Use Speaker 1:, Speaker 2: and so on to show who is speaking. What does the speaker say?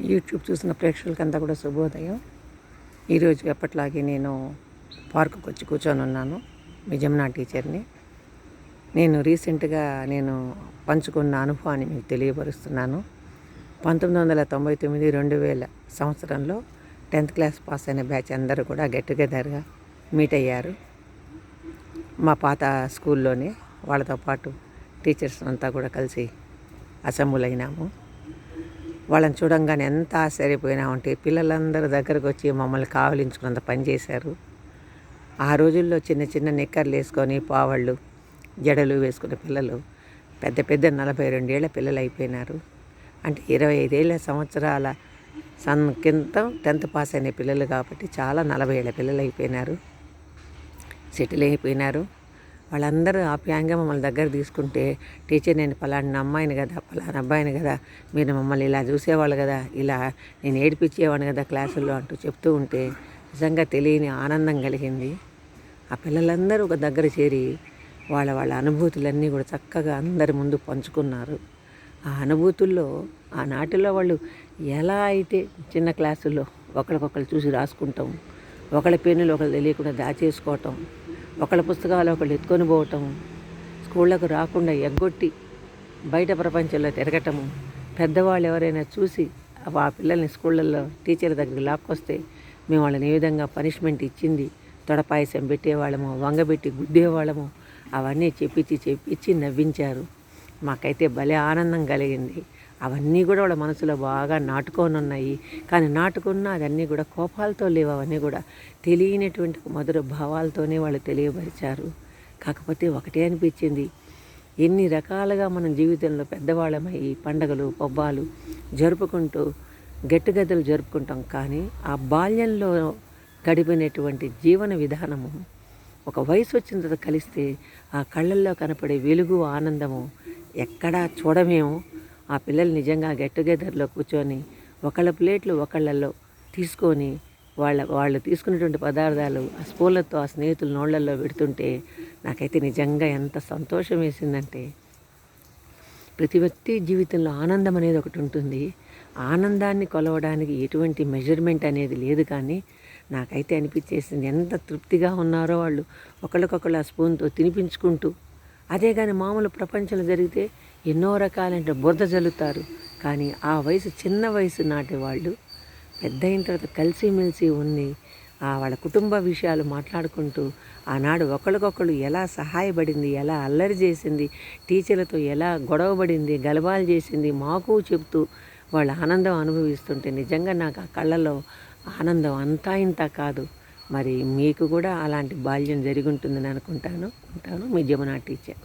Speaker 1: YouTube చూసిన ప్రేక్షకులకంతా కూడా శుభోదయం. ఈరోజు ఎప్పట్లాగే నేను పార్కుకి వచ్చి కూర్చొని ఉన్నాను. మీ జమున టీచర్ని. నేను రీసెంట్గా పంచుకున్న అనుభవాన్ని మీకు తెలియపరుస్తున్నాను. 1999 2000 సంవత్సరంలో 10th క్లాస్ పాస్ అయిన బ్యాచ్ అందరూ కూడా గెట్ టుగెదర్గా మీట్ అయ్యారు మా పాత స్కూల్లోనే. వాళ్ళతో పాటు టీచర్స్ అంతా కూడా కలిసి అసెంబ్లీ అయినాము. వాళ్ళని చూడంగానే ఎంత ఆశ్చర్యపోయినామంటే పిల్లలందరూ దగ్గరకు వచ్చి మమ్మల్ని కావలించుకున్నంత పని చేశారు. ఆ రోజుల్లో చిన్న చిన్న నిక్కర్లు వేసుకొని పావళ్ళు జడలు వేసుకునే పిల్లలు పెద్ద పెద్ద 42 ఏళ్ల పిల్లలు అయిపోయినారు. అంటే 25 సంవత్సరాల కింద 10th పాస్ అయిన పిల్లలు కాబట్టి చాలా 40 ఏళ్ల పిల్లలు అయిపోయినారు, సెటిల్ అయిపోయినారు. వాళ్ళందరూ ఆప్యాయంగా మమ్మల్ని దగ్గర తీసుకుంటే, టీచర్ నేను పలానా అమ్మాయిని కదా, పలానా అబ్బాయిని కదా, మీరు మమ్మల్ని ఇలా చూసేవాళ్ళు కదా, ఇలా నేను ఏడిపించేవాడిని కదా క్లాసుల్లో అంటూ చెప్తూ ఉంటే నిజంగా తెలియని ఆనందం కలిగింది. ఆ పిల్లలందరూ ఒక దగ్గర చేరి వాళ్ళ అనుభూతులన్నీ కూడా చక్కగా అందరి ముందు పంచుకున్నారు. ఆ అనుభూతుల్లో ఆనాటిలో వాళ్ళు ఎలా అయితే చిన్న క్లాసుల్లో ఒకరికొకరు చూసి రాసుకుంటాం, ఒకళ్ళ పెన్నులు ఒకళ్ళు తెలియకుండా దాచేసుకోవటం, ఒకళ్ళ పుస్తకాలు ఒకళ్ళు ఎత్తుకొని పోవటం, స్కూళ్ళకు రాకుండా ఎగ్గొట్టి బయట ప్రపంచంలో తిరగటము, పెద్దవాళ్ళు ఎవరైనా చూసి ఆ పిల్లల్ని స్కూళ్ళల్లో టీచర్ దగ్గరికి లాక్కొస్తే మేము వాళ్ళని ఏ విధంగా పనిష్మెంట్ ఇచ్చింది, తొడపాయసం పెట్టేవాళ్ళము, వంగబెట్టి గుద్దేవాళ్ళము, అవన్నీ చెప్పించి నవ్వించారు. మాకైతే భలే ఆనందం కలిగింది. అవన్నీ కూడా వాళ్ళ మనసులో బాగా నాటుకొని ఉన్నాయి. కానీ నాటుకున్న అదన్నీ కూడా కోపాలతో లేవు, అవన్నీ కూడా తెలియనటువంటి మధుర భావాలతోనే వాళ్ళు తెలియపరిచారు. కాకపోతే ఒకటే అనిపించింది, ఎన్ని రకాలుగా మనం జీవితంలో పెద్దవాళ్ళమై పండగలు పబ్బాలు జరుపుకుంటూ గెట్టుగద్దలు జరుపుకుంటాం, కానీ ఆ బాల్యంలో గడిపినటువంటి జీవన విధానము ఒక వయసు వచ్చిన తర్వాత కలిస్తే ఆ కళ్ళల్లో కనపడే వెలుగు ఆనందము ఎక్కడా చూడమేమో. ఆ పిల్లలు నిజంగా గెట్ టుగెదర్లో కూర్చొని ఒకళ్ళ ప్లేట్లు ఒకళ్ళల్లో తీసుకొని వాళ్ళు తీసుకునేటువంటి పదార్థాలు ఆ స్పూన్లతో ఆ స్నేహితుల నోళ్ళల్లో పెడుతుంటే నాకైతే నిజంగా ఎంత సంతోషం వేసిందంటే, ప్రతి వ్యక్తి జీవితంలో ఆనందం అనేది ఒకటి ఉంటుంది. ఆనందాన్ని కొలవడానికి ఎటువంటి మెజర్మెంట్ అనేది లేదు. కానీ నాకైతే అనిపించేసింది, ఎంత తృప్తిగా ఉన్నారో వాళ్ళు ఒకళ్ళకొకళ్ళు ఆ స్పూన్తో తినిపించుకుంటూ. అదే కానీ మామూలు ప్రపంచంలో జరిగితే ఎన్నో రకాలంటే బురద జల్లుతారు. కానీ ఆ వయసు చిన్న వయసు నాటి వాళ్ళు పెద్ద అయిన తర్వాత కలిసిమెలిసి ఉంది వాళ్ళ కుటుంబ విషయాలు మాట్లాడుకుంటూ ఆనాడు ఒకరికొకరు ఎలా సహాయపడింది, ఎలా అల్లరి చేసింది, టీచర్లతో ఎలా గొడవపడింది, గలబాలు చేసింది మాకు చెప్తూ వాళ్ళ ఆనందం అనుభవిస్తుంటే నిజంగా నాకు ఆ కళ్ళలో ఆనందం అంతా ఇంత కాదు. మరి మీకు కూడా అలాంటి బాల్యం జరిగి ఉంటుందని అనుకుంటాను. ఉంటాను. మీ జమున టీచర్.